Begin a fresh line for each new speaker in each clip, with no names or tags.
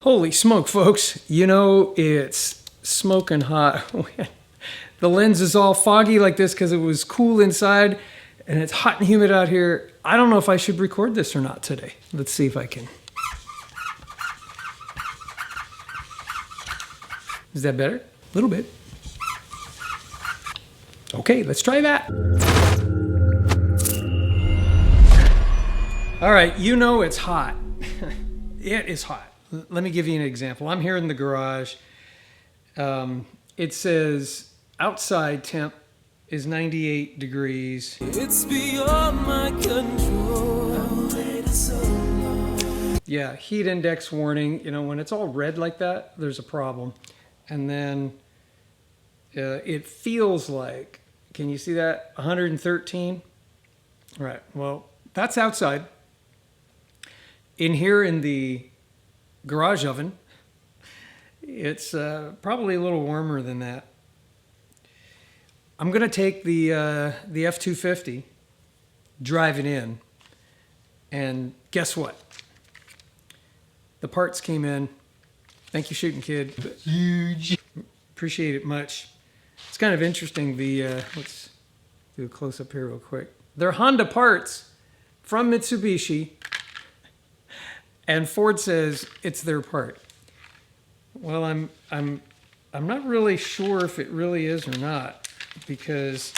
Holy smoke, folks. You know, it's smoking hot. The lens is all foggy like this because it was cool inside and it's hot and humid out here. I don't know if I should record this or not today. Let's see if I can. Is that better? A little bit. Okay, let's try that. All right, you know it's hot. It is hot. Let me give you an example. I'm here in the garage. It says outside temp is 98 degrees. It's beyond my control. Yeah, heat index warning. You know, when it's all red like that, there's a problem. And then it feels like, can you see that? 113? Right, well, that's outside. In here in the garage oven, it's probably a little warmer than that. I'm gonna take the F250, drive it in, and guess what? The parts came in. Thank you, Shooting Kid. Huge. Appreciate it much. It's kind of interesting. Let's do a close up here real quick. They're Honda parts from Mitsubishi. And Ford says it's their part. Well, I'm not really sure if it really is or not, because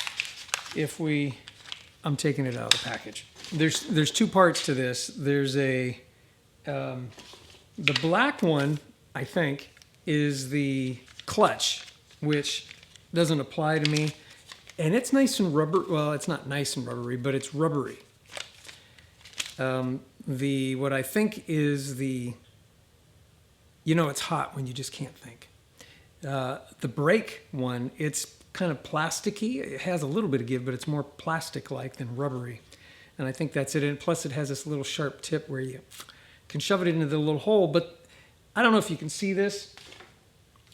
I'm taking it out of the package. There's two parts to this. There's the black one, I think, is the clutch, which doesn't apply to me, and it's nice and rubber. Well, it's not nice and rubbery, but it's rubbery. What I think is it's hot when you just can't think. The brake one, it's kind of plasticky. It has a little bit of give, but it's more plastic-like than rubbery. And I think that's it. And plus it has this little sharp tip where you can shove it into the little hole. But I don't know if you can see this,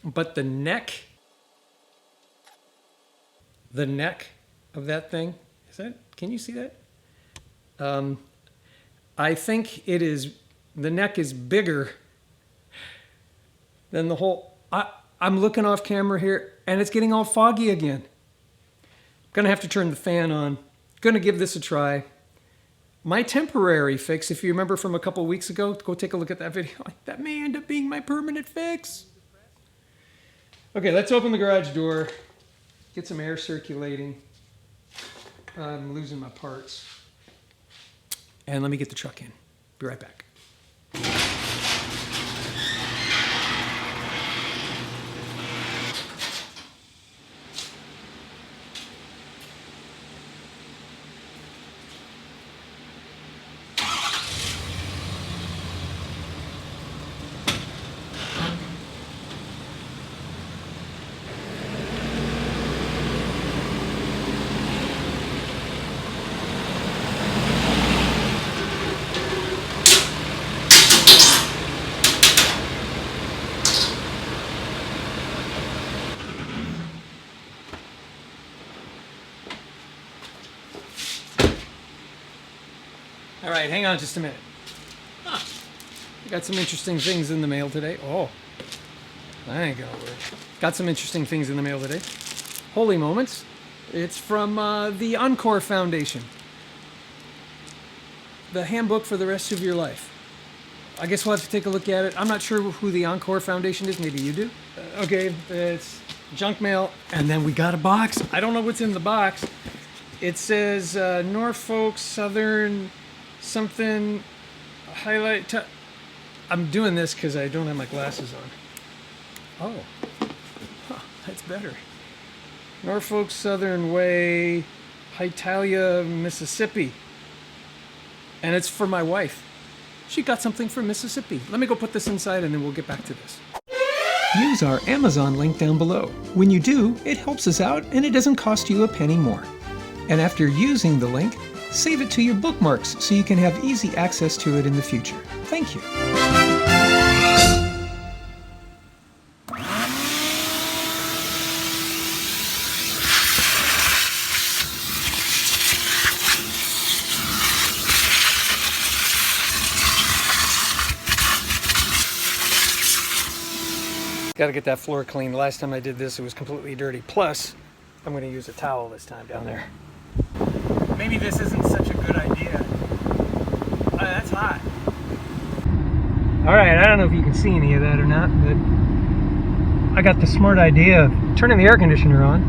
but the neck of that thing, can you see that? I think the neck is bigger than the whole. I'm looking off camera here and it's getting all foggy again. Gonna have to turn the fan on. Gonna give this a try. My temporary fix, if you remember from a couple of weeks ago, go take a look at that video. That may end up being my permanent fix. Okay, let's open the garage door. Get some air circulating. I'm losing my parts. And let me get the truck in. Be right back. All right, hang on just a minute. I got some interesting things in the mail today. Oh, that ain't gonna work. Got some interesting things in the mail today. Holy moments. It's from the Encore Foundation. The handbook for the rest of your life. I guess we'll have to take a look at it. I'm not sure who the Encore Foundation is. Maybe you do. Okay, it's junk mail. And then we got a box. I don't know what's in the box. It says Norfolk Southern something highlight. I'm doing this because I don't have my glasses on. Oh, that's better. Norfolk Southern Way, Hialeah, Mississippi. And it's for my wife. She got something from Mississippi. Let me go put this inside and then we'll get back to this. Use our Amazon link down below. When you do, it helps us out and it doesn't cost you a penny more. And after using the link, save it to your bookmarks so you can have easy access to it in the future. Thank you. Got to get that floor cleaned. Last time I did this, it was completely dirty. Plus, I'm going to use a towel this time down there. Maybe this isn't such a good idea. Oh, that's hot. All right, I don't know if you can see any of that or not, but I got the smart idea of turning the air conditioner on.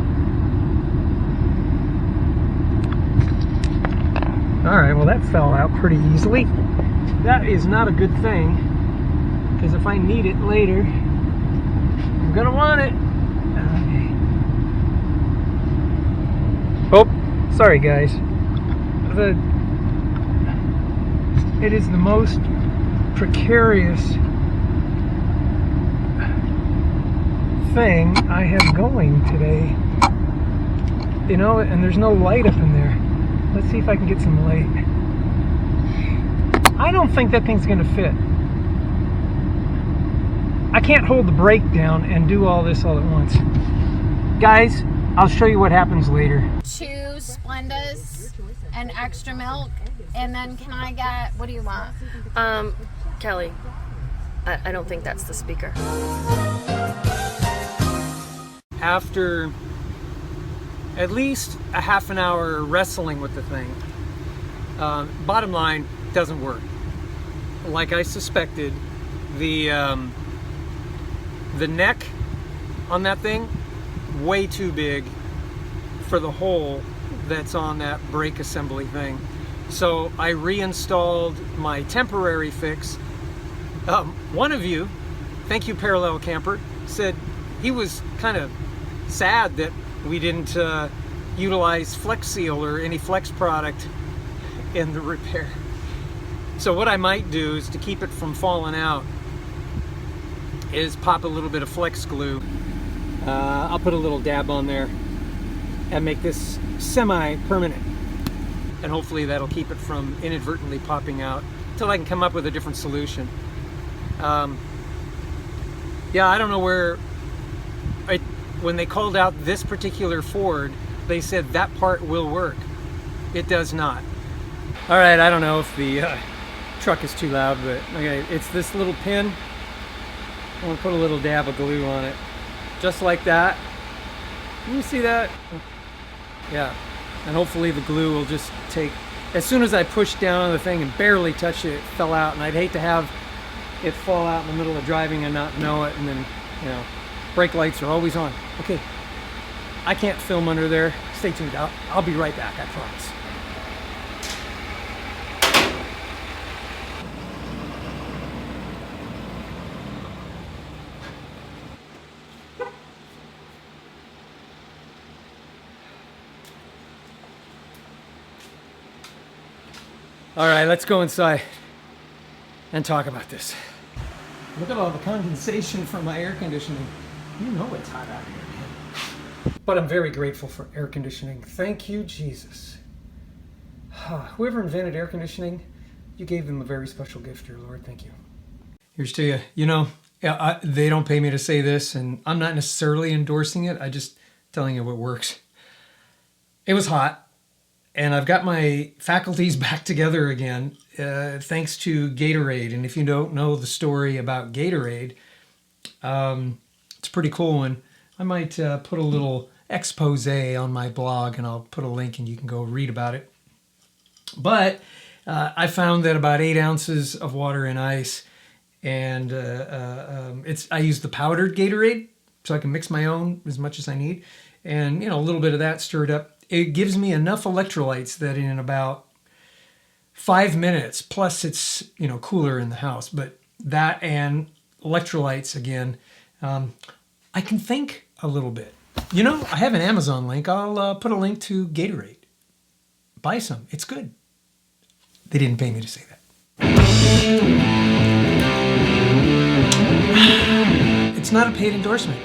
All right, well that fell out pretty easily. That is not a good thing, because if I need it later, I'm gonna want it. Okay. Oh, sorry guys. It is the most precarious thing I have going today. You know, and there's no light up in there. Let's see if I can get some light. I don't think that thing's gonna fit. I can't hold the brake down and do all this all at once. Guys, I'll show you what happens later.
2 Splendas and extra milk, and then can I get, what do you want?
Kelly, I don't think that's the speaker.
After at least a half an hour wrestling with the thing, bottom line, doesn't work. Like I suspected, the neck on that thing, way too big for the hole that's on that brake assembly thing. So I reinstalled my temporary fix. One of you, thank you Parallel Camper, said he was kind of sad that we didn't utilize Flex Seal or any Flex product in the repair. So what I might do is, to keep it from falling out, is pop a little bit of Flex glue. I'll put a little dab on there and make this semi-permanent. And hopefully that'll keep it from inadvertently popping out until I can come up with a different solution. Yeah, I don't know where, when they called out this particular Ford, they said that part will work. It does not. All right, I don't know if the truck is too loud, but okay, it's this little pin. I'm gonna put a little dab of glue on it, just like that. Can you see that? Yeah, and hopefully the glue will just take, as soon as I pushed down on the thing and barely touched it, it fell out, and I'd hate to have it fall out in the middle of driving and not know it, and then, you know, brake lights are always on. Okay, I can't film under there. Stay tuned. I'll be right back, I promise. All right, let's go inside and talk about this. Look at all the condensation from my air conditioning. You know it's hot out here, man. But I'm very grateful for air conditioning. Thank you, Jesus. Whoever invented air conditioning, you gave them a very special gift, dear Lord. Thank you. Here's to you. You know, they don't pay me to say this, and I'm not necessarily endorsing it. I'm just telling you what works. It was hot. And I've got my faculties back together again, thanks to Gatorade. And if you don't know the story about Gatorade, it's a pretty cool one. I might put a little expose on my blog, and I'll put a link and you can go read about it. But I found that about 8 ounces of water and ice, and I use the powdered Gatorade, so I can mix my own as much as I need. And, you know, a little bit of that stirred up. It gives me enough electrolytes that in about 5 minutes, plus it's, you know, cooler in the house, but that and electrolytes again, I can think a little bit. You know, I have an Amazon link. I'll put a link to Gatorade. Buy some. It's good. They didn't pay me to say that. It's not a paid endorsement.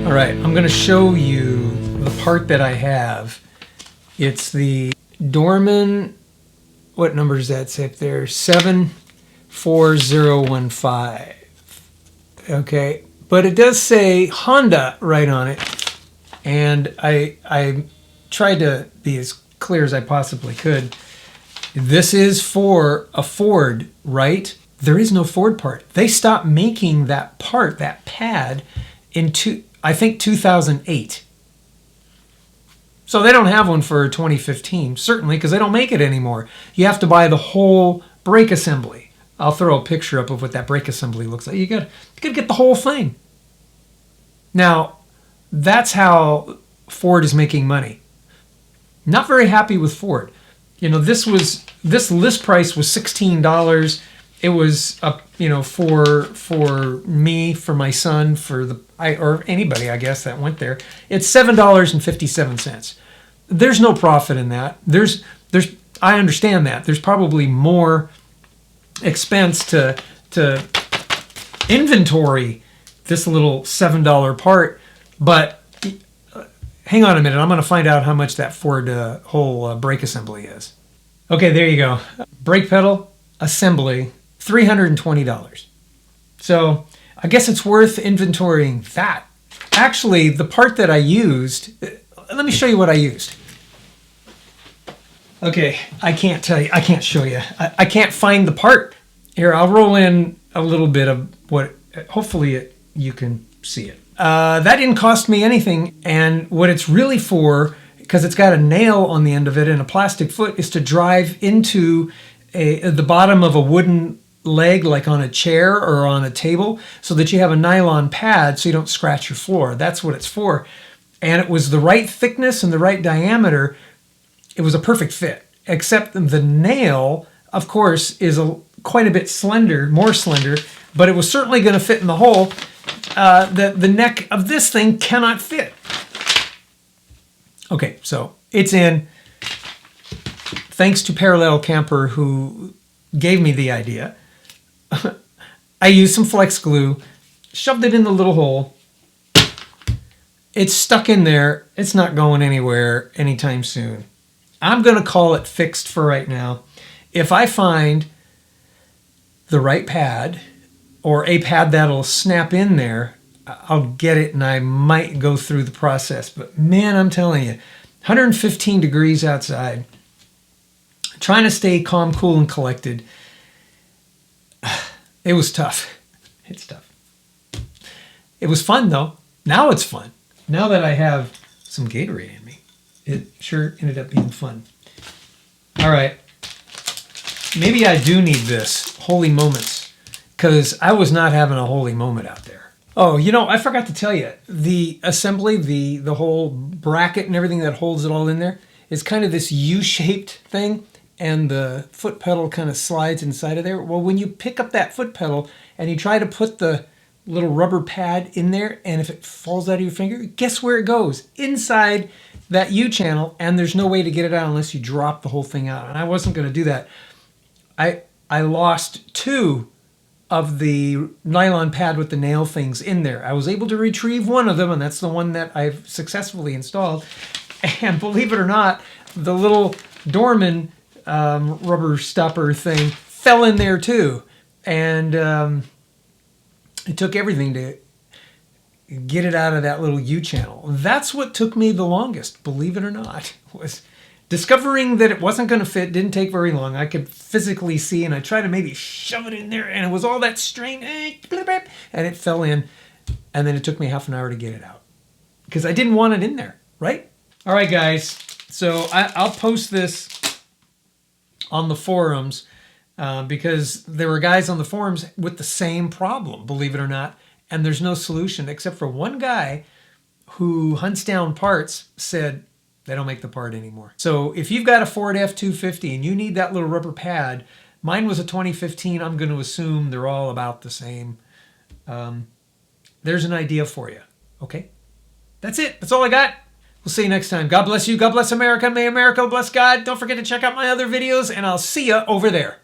All right, I'm going to show you the part that I have. It's the Dorman, what number does that say up there? 74015. Okay, but it does say Honda right on it. And I tried to be as clear as I possibly could. This is for a Ford, right? There is no Ford part. They stopped making that part, that pad, I think 2008. So they don't have one for 2015, certainly, because they don't make it anymore. You have to buy the whole brake assembly. I'll throw a picture up of what that brake assembly looks like. You gotta get the whole thing. Now, that's how Ford is making money. Not very happy with Ford. You know, this list price was $16. It was up, you know, for me, for my son, or anybody, I guess, that went there. It's $7.57. There's no profit in that. I understand that. There's probably more expense to inventory this little $7 part, but hang on a minute. I'm going to find out how much that Ford whole brake assembly is. Okay, there you go. Brake pedal assembly, $320. So I guess it's worth inventorying that. Actually, the part that I used, let me show you what I used. Okay, I can't tell you. I can't show you. I can't find the part. Here, I'll roll in a little bit of what, hopefully you can see it. That didn't cost me anything, and what it's really for, because it's got a nail on the end of it and a plastic foot, is to drive into the bottom of a wooden leg, like on a chair or on a table, so that you have a nylon pad so you don't scratch your floor. That's what it's for. And it was the right thickness and the right diameter. It was a perfect fit, except the nail, of course, is quite a bit slender, more slender, but it was certainly going to fit in the hole. The neck of this thing cannot fit. Okay, so it's in. Thanks to Parallel Camper, who gave me the idea. I used some flex glue, shoved it in the little hole. It's stuck in there. It's not going anywhere anytime soon. I'm going to call it fixed for right now. If I find the right pad, or a pad that'll snap in there, I'll get it and I might go through the process. But man, I'm telling you, 115 degrees outside, trying to stay calm, cool, and collected. It was tough. It's tough. It was fun though. Now it's fun. Now that I have some Gatorade in me, it sure ended up being fun. All right. Maybe I do need this. Holy moments. Because I was not having a holy moment out there. Oh, you know, I forgot to tell you. The assembly, the whole bracket and everything that holds it all in there is kind of this U-shaped thing. And the foot pedal kind of slides inside of there. Well, when you pick up that foot pedal and you try to put the little rubber pad in there, and if it falls out of your finger, guess where it goes? Inside that U-channel, and there's no way to get it out unless you drop the whole thing out. And I wasn't going to do that. I lost 2 of the nylon pad with the nail things in there. I was able to retrieve one of them, and that's the one that I've successfully installed. And believe it or not, the little Dorman rubber stopper thing fell in there too. And it took everything to get it out of that little U-channel. That's what took me the longest, believe it or not, was discovering that it wasn't going to fit. Didn't take very long. I could physically see, and I tried to maybe shove it in there, and it was all that strain, and it fell in, and then it took me half an hour to get it out because I didn't want it in there, right? All right, guys. So I'll post this on the forums because there were guys on the forums with the same problem, believe it or not, and there's no solution except for one guy who hunts down parts said they don't make the part anymore. So if you've got a Ford F250 and you need that little rubber pad, mine was a 2015. I'm going to assume they're all about the same. There's an idea for you. Okay? That's it. That's all I got. We'll see you next time. God bless you. God bless America. May America bless God. Don't forget to check out my other videos, and I'll see you over there.